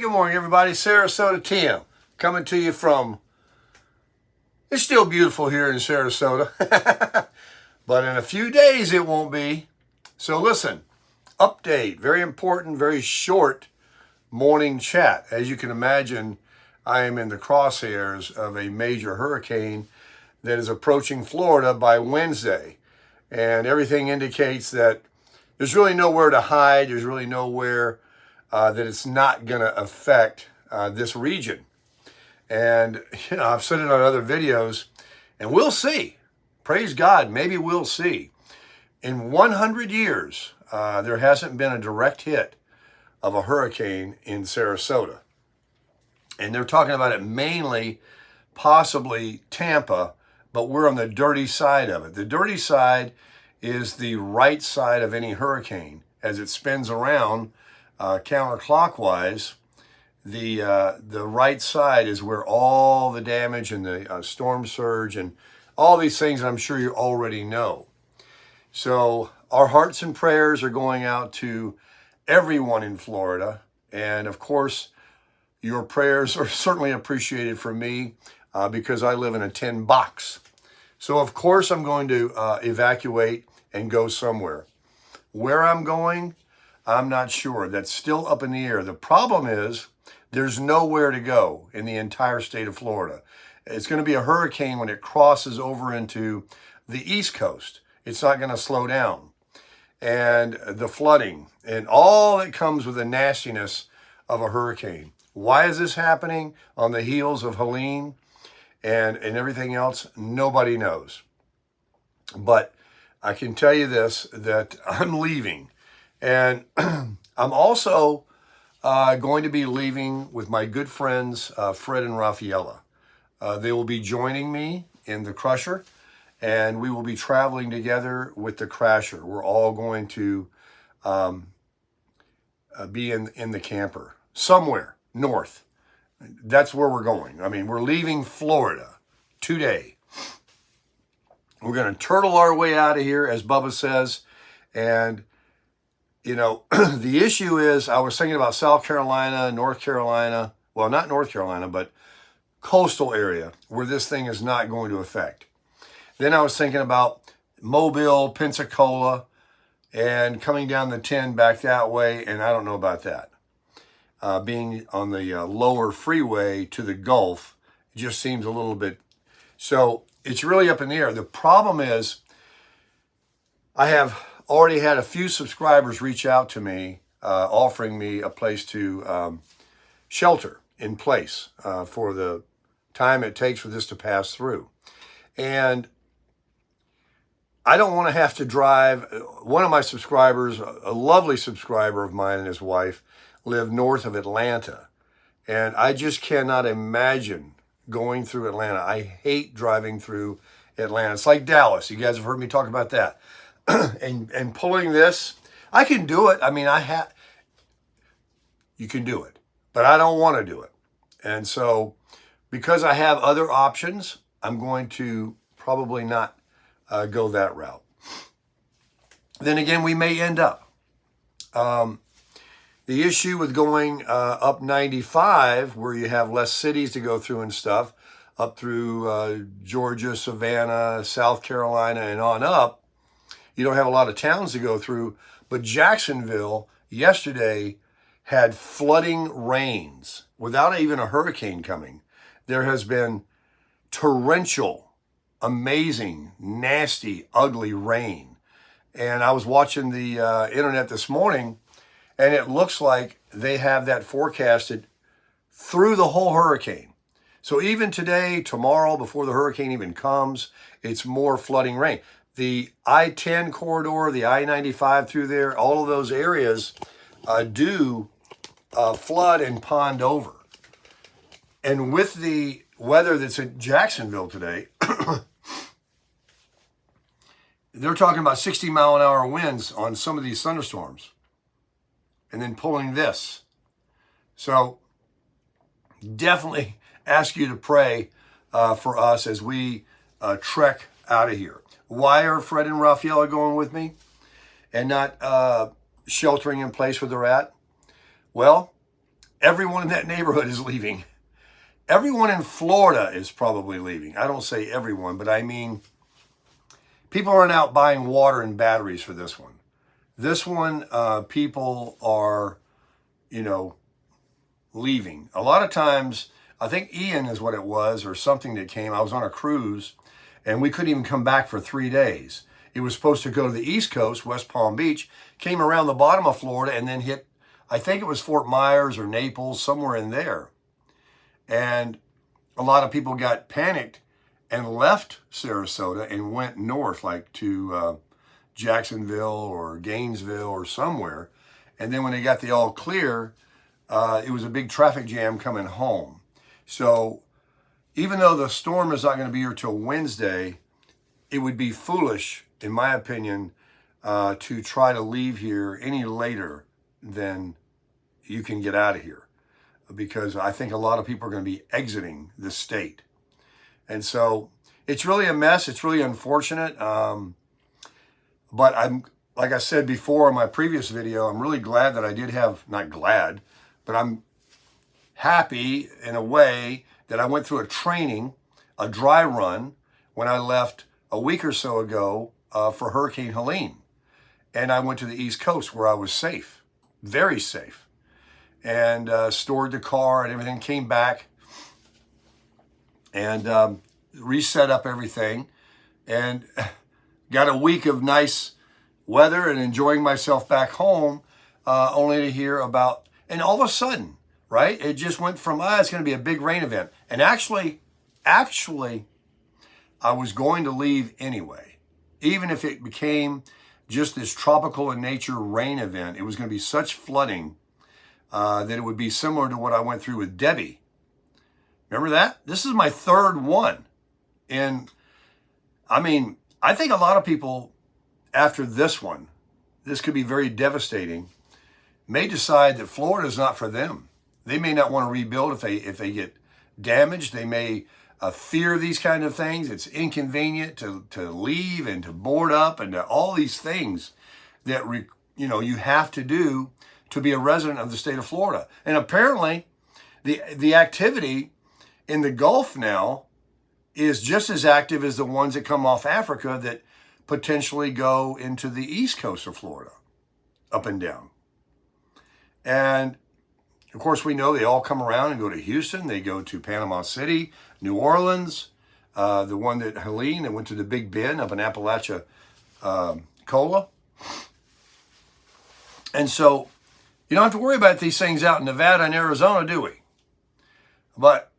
Good morning, everybody. Sarasota Tim coming to you from, it's still beautiful here in Sarasota, but in a few days it won't be. So listen, update, very important, very short morning chat. As you can imagine, I am in the crosshairs of a major hurricane that is approaching Florida by Wednesday. And everything indicates that there's really nowhere to hide. There's really nowhere that it's not going to affect this region. And, I've said it on other videos, and we'll see. Praise God, maybe we'll see. In 100 years, there hasn't been a direct hit of a hurricane in Sarasota. And they're talking about it mainly, possibly Tampa, but we're on the dirty side of it. The dirty side is the right side of any hurricane. As it spins around counterclockwise, the right side is where all the damage and the storm surge and all these things I'm sure you already know. So our hearts and prayers are going out to everyone in Florida. And of course, your prayers are certainly appreciated for me because I live in a tin box. So of course I'm going to evacuate and go somewhere. Where I'm going, I'm not sure. That's still up in the air. The problem is there's nowhere to go in the entire state of Florida. It's going to be a hurricane when it crosses over into the East Coast. It's not going to slow down. And the flooding and all that comes with the nastiness of a hurricane. Why is this happening on the heels of Helene and everything else? Nobody knows. But I can tell you this, that I'm leaving. And I'm also going to be leaving with my good friends, Fred and Rafaela. They will be joining me in the Crusher, and we will be traveling together with the Crasher. We're all going to be in the camper somewhere north. That's where we're going. I mean, we're leaving Florida today. We're going to turtle our way out of here, as Bubba says. And, the issue is, I was thinking about South Carolina, North Carolina. Well, not North Carolina, but coastal area where this thing is not going to affect. Then I was thinking about Mobile, Pensacola, and coming down the 10 back that way. And I don't know about that. Being on the lower freeway to the Gulf, it just seems a little bit. So it's really up in the air. The problem is I have already had a few subscribers reach out to me, offering me a place to shelter in place for the time it takes for this to pass through. And I don't want to have to drive. One of my subscribers, a lovely subscriber of mine and his wife, live north of Atlanta. And I just cannot imagine going through Atlanta. I hate driving through Atlanta. It's like Dallas. You guys have heard me talk about that. and pulling this, I can do it. I mean, you can do it, but I don't want to do it. And so because I have other options, I'm going to probably not go that route. Then again, we may end up. The issue with going up 95, where you have less cities to go through and stuff, up through Georgia, Savannah, South Carolina, and on up, you don't have a lot of towns to go through. But Jacksonville yesterday had flooding rains without even a hurricane coming. There has been torrential, amazing, nasty, ugly rain. And I was watching the internet this morning, and it looks like they have that forecasted through the whole hurricane. So even today, tomorrow, before the hurricane even comes, it's more flooding rain. The I-10 corridor, the I-95 through there, all of those areas do flood and pond over. And with the weather that's in Jacksonville today, they're talking about 60-mile-an-hour winds on some of these thunderstorms. And then pulling this. So definitely ask you to pray for us as we trek out of here. Why are Fred and Rafaela going with me and not sheltering in place where they're at? Well, everyone in that neighborhood is leaving. Everyone in Florida is probably leaving. I don't say everyone, but I mean, people aren't out buying water and batteries for this one. This one, people are, leaving. A lot of times, I think Ian is what it was, or something that came. I was on a cruise, and we couldn't even come back for 3 days. It was supposed to go to the East Coast, West Palm Beach, came around the bottom of Florida, and then hit, I think it was Fort Myers or Naples, somewhere in there. And a lot of people got panicked and left Sarasota and went north, like to Jacksonville or Gainesville or somewhere. And then when they got the all clear, it was a big traffic jam coming home. So even though the storm is not going to be here till Wednesday, it would be foolish, in my opinion, to try to leave here any later than you can get out of here, because I think a lot of people are going to be exiting the state. And so it's really a mess. It's really unfortunate. But I'm, like I said before in my previous video, I'm really glad that I did have, not glad, but I'm happy in a way that I went through a training, a dry run, when I left a week or so ago for Hurricane Helene. And I went to the East Coast where I was safe, very safe, and stored the car and everything, came back and reset up everything, and got a week of nice weather and enjoying myself back home, only to hear about, and all of a sudden, right, it just went from, it's going to be a big rain event. And actually, I was going to leave anyway. Even if it became just this tropical in nature rain event, it was going to be such flooding that it would be similar to what I went through with Debbie. Remember that? This is my third one. And I mean, I think a lot of people after this one, this could be very devastating, may decide that Florida is not for them. They may not want to rebuild if they get damaged. They may fear these kind of things. It's inconvenient to leave and to board up and to all these things that you have to do to be a resident of the state of Florida. And apparently, the activity in the Gulf now is just as active as the ones that come off Africa that potentially go into the east coast of Florida, up and down. And of course, we know they all come around and go to Houston. They go to Panama City, New Orleans, the one that Helene, that went to the Big Bend up in Appalachia, Cola. And so you don't have to worry about these things out in Nevada and Arizona, do we? But,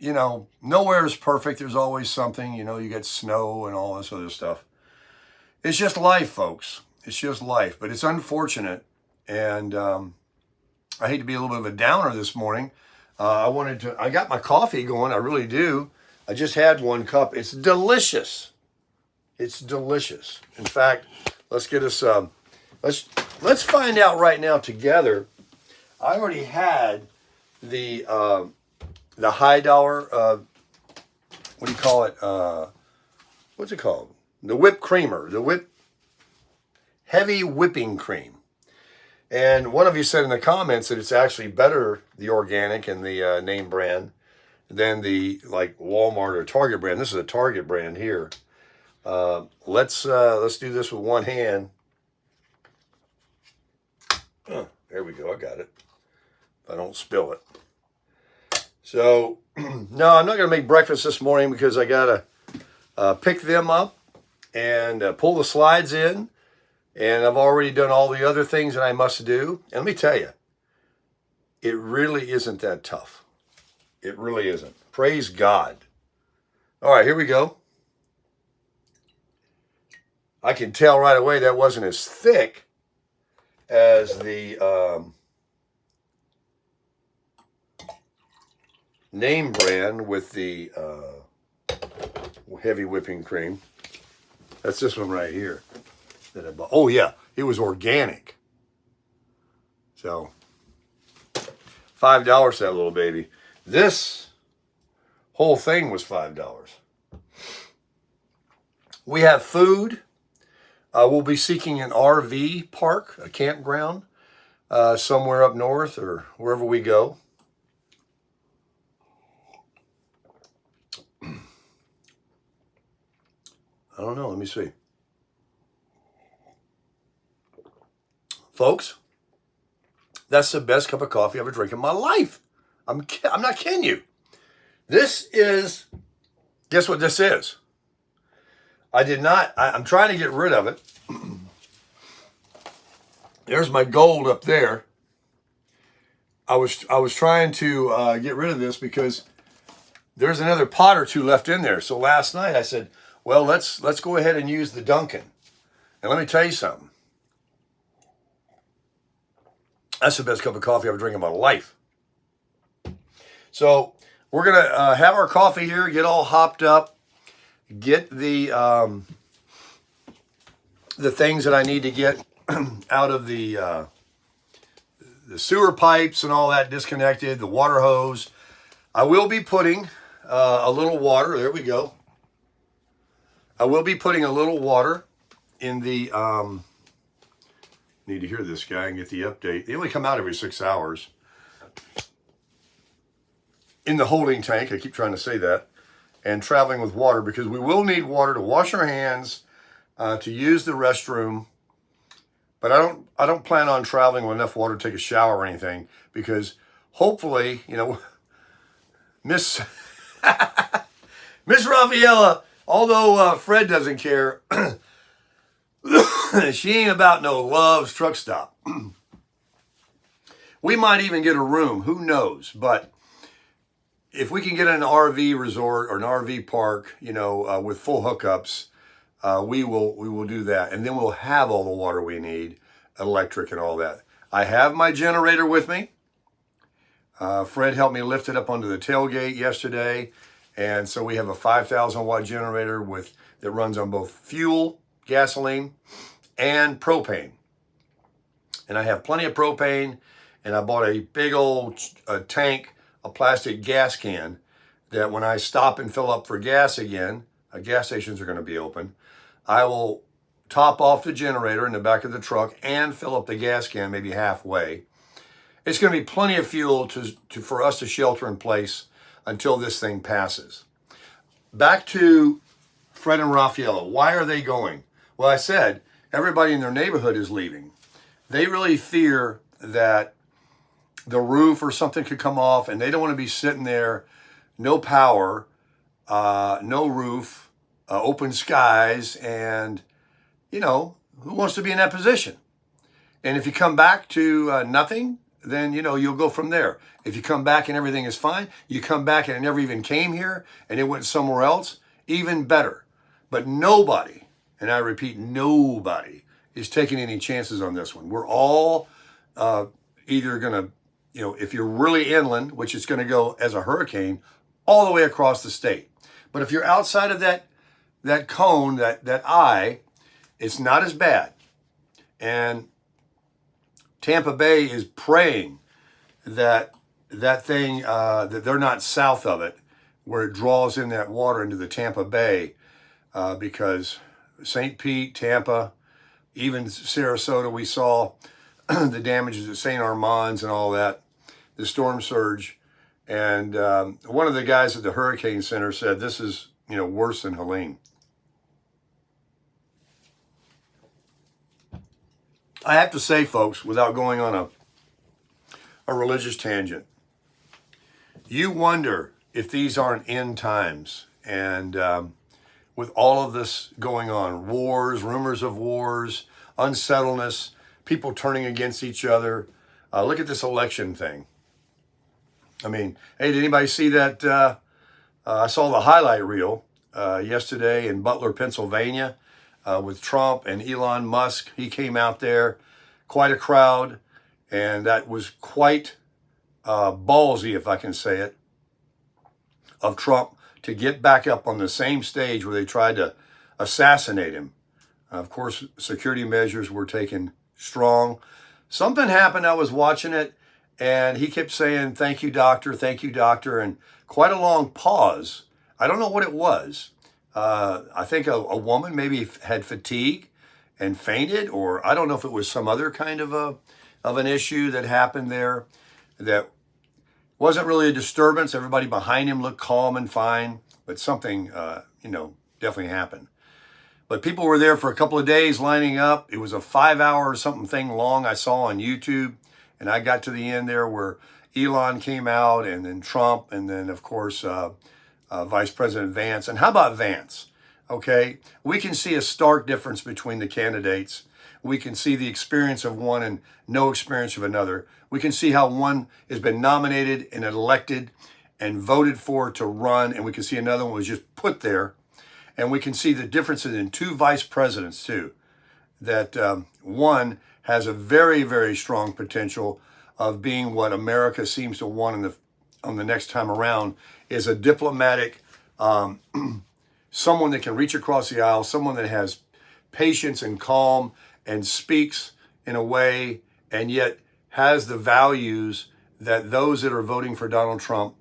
nowhere is perfect. There's always something, you get snow and all this other stuff. It's just life, folks. It's just life. But it's unfortunate. And I hate to be a little bit of a downer this morning. I got my coffee going. I really do. I just had one cup. It's delicious. It's delicious. In fact, let's get us, let's find out right now together. I already had the high dollar, what do you call it? What's it called? The whipped creamer, heavy whipping cream. And one of you said in the comments that it's actually better, the organic and the name brand, than the like Walmart or Target brand. This is a Target brand here. Let's do this with one hand. There we go. I got it. I don't spill it. So, no, I'm not going to make breakfast this morning because I got to pick them up and pull the slides in. And I've already done all the other things that I must do. And let me tell you, it really isn't that tough. It really isn't. Praise God. All right, here we go. I can tell right away that wasn't as thick as the name brand with the heavy whipping cream. That's this one right here that I bought. Oh yeah, it was organic. So $5 for that little baby. This whole thing was $5. We have food. We'll be seeking an RV park, a campground, somewhere up north or wherever we go. don't know. Let me see. Folks, that's the best cup of coffee I've ever drank in my life. I'm not kidding you. This is, guess what this is? I'm trying to get rid of it. There's my gold up there. I was trying to get rid of this because there's another pot or two left in there. So last night I said, well, let's go ahead and use the Dunkin'. And let me tell you something. That's the best cup of coffee I've ever drank in my life. So we're going to have our coffee here, get all hopped up, get the things that I need to get out of the sewer pipes and all that disconnected, the water hose. I will be putting a little water. There we go. I will be putting a little water in the, need to hear this guy and get the update. They only come out every 6 hours. In the holding tank, I keep trying to say that, and traveling with water because we will need water to wash our hands, to use the restroom. But I don't plan on traveling with enough water to take a shower or anything because hopefully, you know, Miss Rafaela, although Fred doesn't care, she ain't about no Love's truck stop. We might even get a room, who knows? But if we can get an RV resort or an RV park, you know, with full hookups, we will do that. And then we'll have all the water we need, electric and all that. I have my generator with me. Fred helped me lift it up onto the tailgate yesterday. And so we have a 5,000 watt generator that runs on both fuel, gasoline, and propane. And I have plenty of propane. And I bought a big old tank, a plastic gas can, that when I stop and fill up for gas again, gas stations are going to be open, I will top off the generator in the back of the truck and fill up the gas can maybe halfway. It's going to be plenty of fuel for us to shelter in place until this thing passes. Back to Fred and Rafaela. Why are they going? Well, I said everybody in their neighborhood is leaving. They really fear that the roof or something could come off, and they don't want to be sitting there, no power, no roof, open skies, and, you know, who wants to be in that position? And if you come back to nothing, then, you know, you'll go from there. If you come back and everything is fine, you come back and it never even came here, and it went somewhere else, even better. But nobody, and I repeat, nobody is taking any chances on this one. We're all either going to, you know, if you're really inland, which is going to go as a hurricane all the way across the state. But if you're outside of that cone, that eye, it's not as bad. And Tampa Bay is praying that thing, that they're not south of it, where it draws in that water into the Tampa Bay, because St. Pete, Tampa, even Sarasota, we saw the damages at St. Armand's and all that, the storm surge. And one of the guys at the Hurricane Center said this is, you know, worse than Helene. I have to say, folks, without going on a religious tangent, you wonder if these aren't end times. And with all of this going on, wars, rumors of wars, unsettledness, people turning against each other. Look at this election thing. I mean, hey, did anybody see that? I saw the highlight reel yesterday in Butler, Pennsylvania, with Trump and Elon Musk. He came out there, quite a crowd, and that was quite ballsy, if I can say it, of Trump to get back up on the same stage where they tried to assassinate him. Of course, security measures were taken strong. Something happened, I was watching it, and he kept saying, thank you, doctor, and quite a long pause. I don't know what it was. I think a woman maybe had fatigue and fainted, or I don't know if it was some other kind of an issue that happened there that wasn't really a disturbance. Everybody behind him looked calm and fine, but something, definitely happened. But people were there for a couple of days lining up. It was a 5-hour or something thing long I saw on YouTube. And I got to the end there where Elon came out, and then Trump, and then, of course, Vice President Vance. And how about Vance? Okay, we can see a stark difference between the candidates. We can see the experience of one and no experience of another. We can see how one has been nominated and elected and voted for to run, and we can see another one was just put there. And we can see the differences in two vice presidents too. That one has a very, very strong potential of being what America seems to want on the next time around, is a diplomatic, someone that can reach across the aisle, someone that has patience and calm and speaks in a way and yet has the values that those that are voting for Donald Trump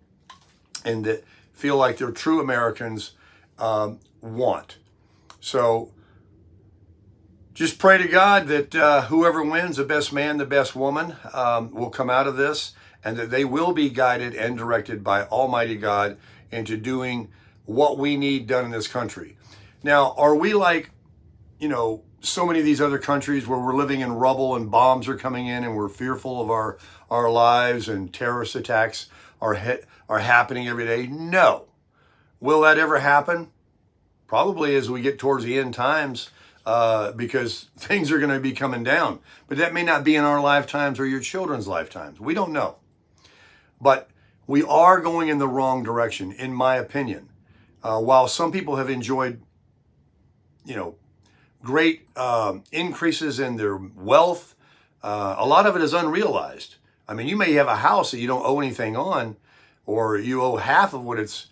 and that feel like they're true Americans want. So just pray to God that whoever wins, the best man, the best woman, will come out of this, and that they will be guided and directed by Almighty God into doing what we need done in this country. Now, are we like, so many of these other countries where we're living in rubble and bombs are coming in and we're fearful of our lives and terrorist attacks are happening every day? No. Will that ever happen? Probably as we get towards the end times, because things are going to be coming down. But that may not be in our lifetimes or your children's lifetimes. We don't know. But we are going in the wrong direction, in my opinion. While some people have enjoyed, great increases in their wealth, a lot of it is unrealized. I mean, you may have a house that you don't owe anything on, or you owe half of what it's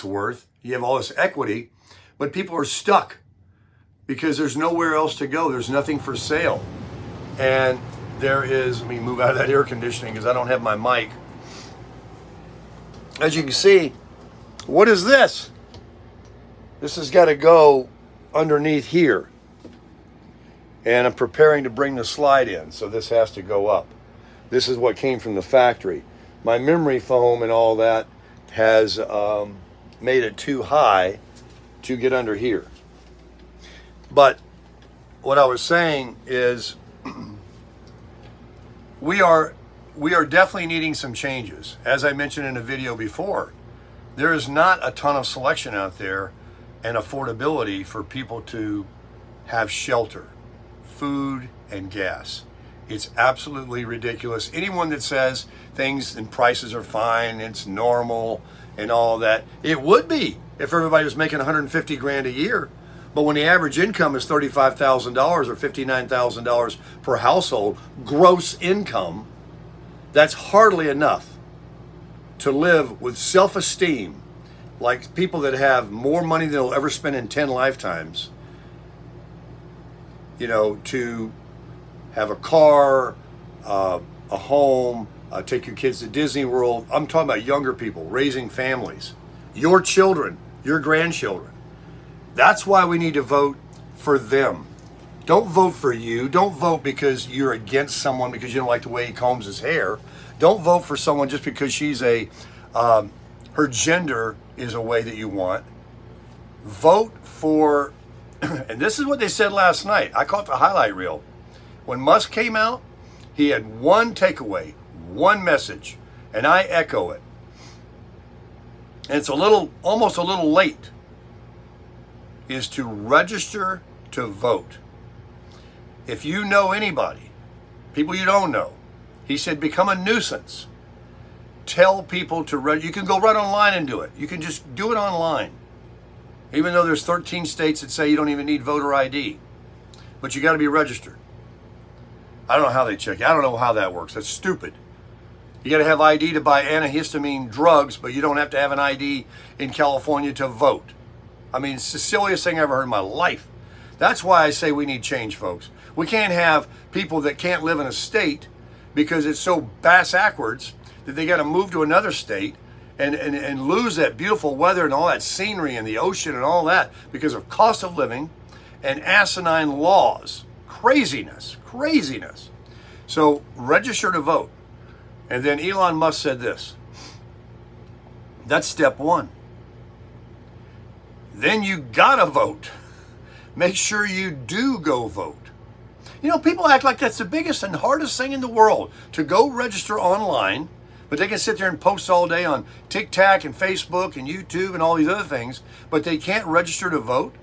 worth. You have all this equity, but people are stuck because there's nowhere else to go. There's nothing for sale. And there is, let me move out of that air conditioning because I don't have my mic. As you can see, what is this? This has got to go underneath here. And I'm preparing to bring the slide in, so this has to go up. This is what came from the factory. My memory foam and all that has made it too high to get under here. But what I was saying is we are definitely needing some changes. As I mentioned in a video before, there is not a ton of selection out there and affordability for people to have shelter, food, and gas. It's absolutely ridiculous. Anyone that says things and prices are fine, it's normal and all that, it would be if everybody was making 150 grand a year. But when the average income is $35,000 or $59,000 per household, gross income, that's hardly enough to live with self-esteem, like people that have more money than they'll ever spend in 10 lifetimes, to have a car, a home, take your kids to Disney World. I'm talking about younger people, raising families, your children, your grandchildren. That's why we need to vote for them. Don't vote for you. Don't vote because you're against someone because you don't like the way he combs his hair. Don't vote for someone just because she's her gender is a way that you want. Vote for, and this is what they said last night. I caught the highlight reel. When Musk came out, he had one takeaway, one message, and I echo it. And it's almost a little late, is to register to vote. If you know anybody, people you don't know, he said become a nuisance. Tell people to you can go right online and do it. You can just do it online. Even though there's 13 states that say you don't even need voter ID. But you got to be registered. I don't know how they check you. I don't know how that works. That's stupid. You got to have ID to buy antihistamine drugs, but you don't have to have an ID in California to vote. I mean, it's the silliest thing I ever heard in my life. That's why I say we need change, folks. We can't have people that can't live in a state because it's so bass-ackwards that they got to move to another state and lose that beautiful weather and all that scenery and the ocean and all that because of cost of living and asinine laws. Craziness. So register to vote. And then Elon Musk said this. That's step one. Then you gotta vote. make sure you do go vote. You know, people act like that's the biggest and hardest thing in the world, to go register online, but they can sit there and post all day on TikTok and Facebook and YouTube and all these other things, but they can't register to vote.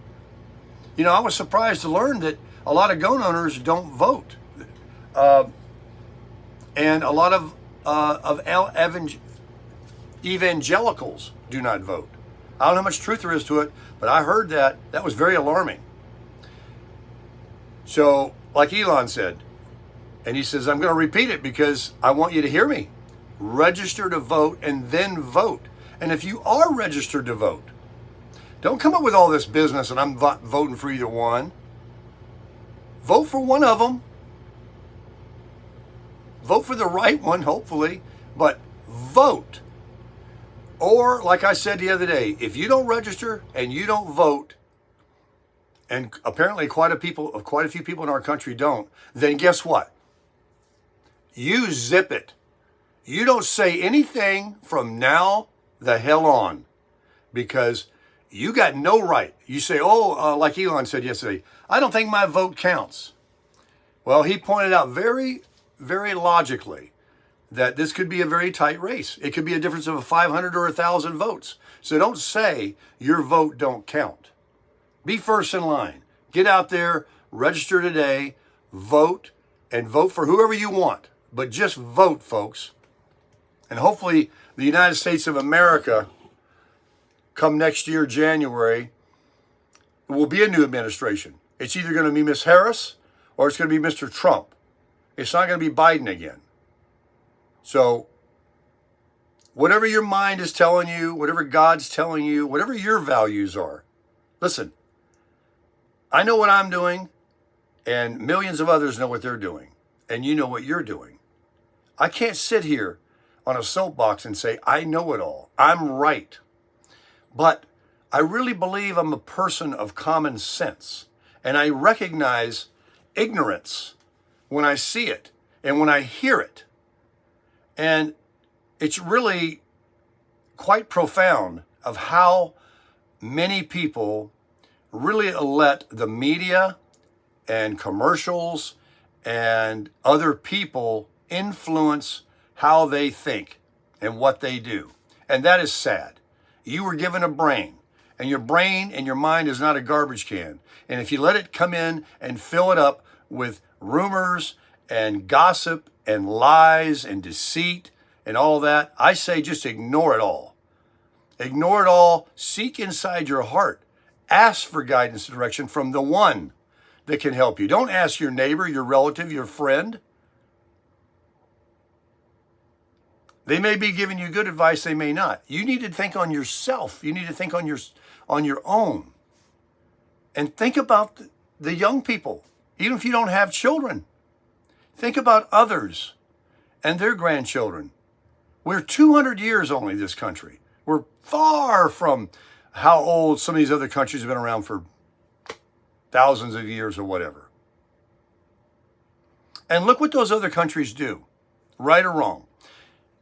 You know, I was surprised to learn that a lot of gun owners don't vote. And a lot of evangelicals do not vote. I don't know how much truth there is to it, but I heard that. That was very alarming. So, like Elon said, and he says, I'm going to repeat it because I want you to hear me. Register to vote and then vote. And if you are registered to vote, don't come up with all this business and I'm voting for either one. Vote for one of them. Vote for the right one, hopefully, but vote. Or, like I said the other day, if you don't register and you don't vote, and apparently quite a few people in our country don't, then guess what? You zip it. You don't say anything from now the hell on, because you got no right. You say, like Elon said yesterday, I don't think my vote counts. Well, he pointed out very, very logically that this could be a very tight race. It could be a difference of 500 or 1,000 votes. So don't say your vote don't count. Be first in line. Get out there, register today, vote, and vote for whoever you want. But just vote, folks. And hopefully the United States of America, come next year, January, will be a new administration. It's either going to be Miss Harris or it's going to be Mr. Trump. It's not going to be Biden again. So whatever your mind is telling you, whatever God's telling you, whatever your values are, listen, I know what I'm doing, and millions of others know what they're doing, and you know what you're doing. I can't sit here on a soapbox and say, I know it all. I'm right. But I really believe I'm a person of common sense, and I recognize ignorance when I see it and when I hear it. And it's really quite profound of how many people really let the media and commercials and other people influence how they think and what they do. And that is sad. You were given a brain, and your brain and your mind is not a garbage can. And if you let it come in and fill it up with rumors and gossip and lies and deceit and all that, I say just ignore it all. Ignore it all. Seek inside your heart. Ask for guidance and direction from the one that can help you. Don't ask your neighbor, your relative, your friend. They may be giving you good advice, they may not. You need to think on yourself. You need to think on your own. And think about the young people, even if you don't have children. Think about others and their grandchildren. We're 200 years only, this country. We're far from how old some of these other countries have been around for thousands of years or whatever. And look what those other countries do, right or wrong.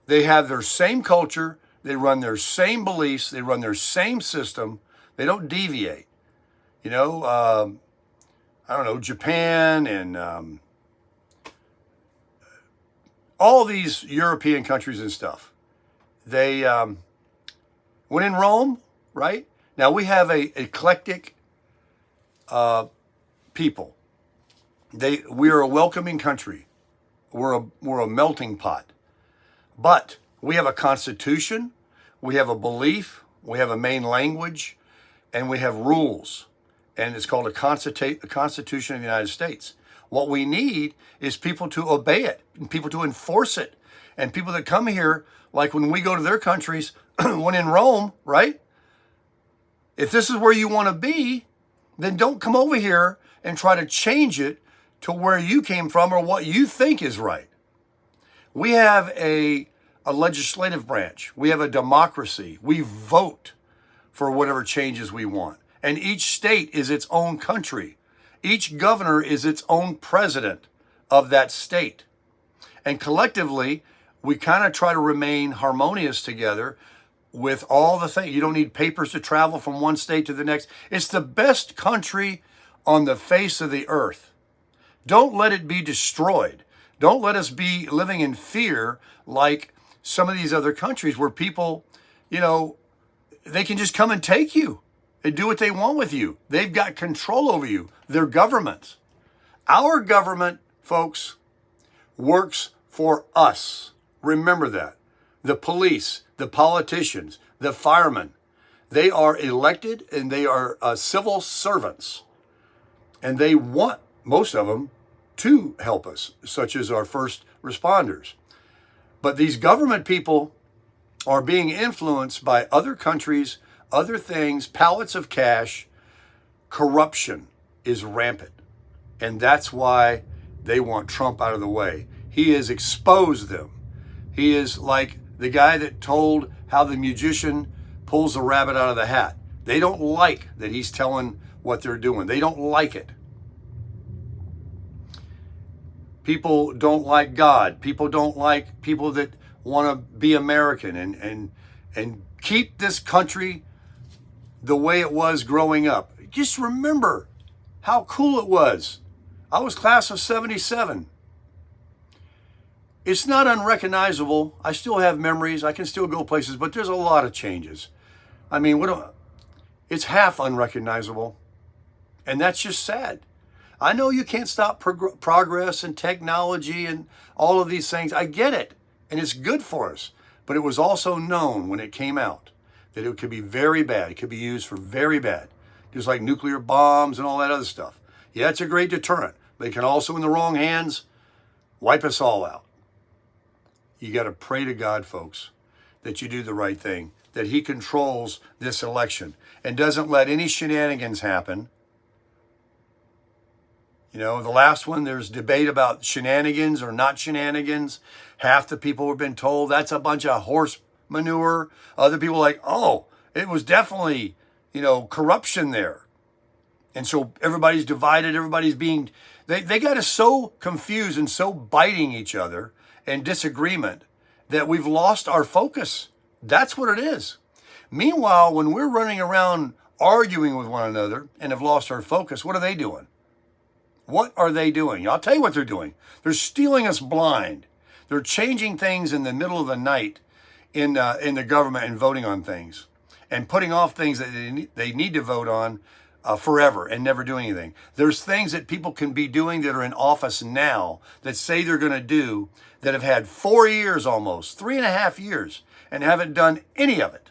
They have their same culture, they run their same beliefs, they run their same system, they don't deviate. You know, I don't know, Japan and all these European countries and stuff. They, when in Rome, right? Now we have a eclectic people. We're a welcoming country. We're a melting pot. But we have a constitution, we have a belief, we have a main language, and we have rules. And it's called the Constitution of the United States. What we need is people to obey it, and people to enforce it, and people that come here, like when we go to their countries, when in Rome, right? If this is where you want to be, then don't come over here and try to change it to where you came from or what you think is right. We have a legislative branch. We have a democracy. We vote for whatever changes we want. And each state is its own country. Each governor is its own president of that state. And collectively, we kind of try to remain harmonious together with all the things. You don't need papers to travel from one state to the next. It's the best country on the face of the earth. Don't let it be destroyed. Don't let us be living in fear like some of these other countries where people, they can just come and take you and do what they want with you. They've got control over you. Their governments. Our government, folks, works for us. Remember that. The police, the politicians, the firemen, they are elected and they are civil servants. And they want, most of them, to help us, such as our first responders. But these government people are being influenced by other countries, other things, pallets of cash. Corruption is rampant. And that's why they want Trump out of the way. He has exposed them. He is like the guy that told how the magician pulls the rabbit out of the hat. They don't like that he's telling what they're doing. They don't like it. People don't like God. People don't like people that want to be American and keep this country the way it was growing up. Just remember how cool it was. I was class of 77. It's not unrecognizable. I still have memories. I can still go places, but there's a lot of changes. I mean, it's half unrecognizable. And that's just sad. I know you can't stop progress and technology and all of these things. I get it. And it's good for us. But it was also known when it came out that it could be very bad. It could be used for very bad. Just like nuclear bombs and all that other stuff. Yeah, it's a great deterrent. But it can also, in the wrong hands, wipe us all out. You got to pray to God, folks, that you do the right thing. That he controls this election and doesn't let any shenanigans happen. The last one, there's debate about shenanigans or not shenanigans. Half the people have been told that's a bunch of horse manure. Other people are like, oh, it was definitely, corruption there. And so everybody's divided. Everybody's being, they got us so confused and so biting each other and disagreement that we've lost our focus. That's what it is. Meanwhile, when we're running around arguing with one another and have lost our focus, what are they doing? What are they doing? I'll tell you what they're doing. They're stealing us blind. They're changing things in the middle of the night in the government and voting on things and putting off things that they need to vote on forever and never do anything. There's things that people can be doing that are in office now that say they're going to do that have had 4 years almost, 3.5 years, and haven't done any of it.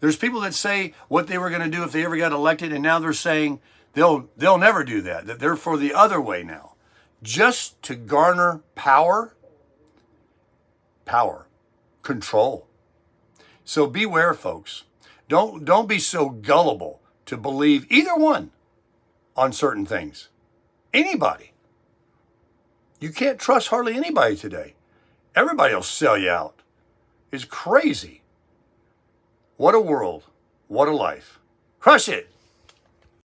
There's people that say what they were going to do if they ever got elected, and now they're saying they'll never do that, that they're for the other way now. Just to garner power, control. So beware, folks. Don't be so gullible to believe either one on certain things. Anybody. You can't trust hardly anybody today. Everybody will sell you out. It's crazy. What a world. What a life. Crush it.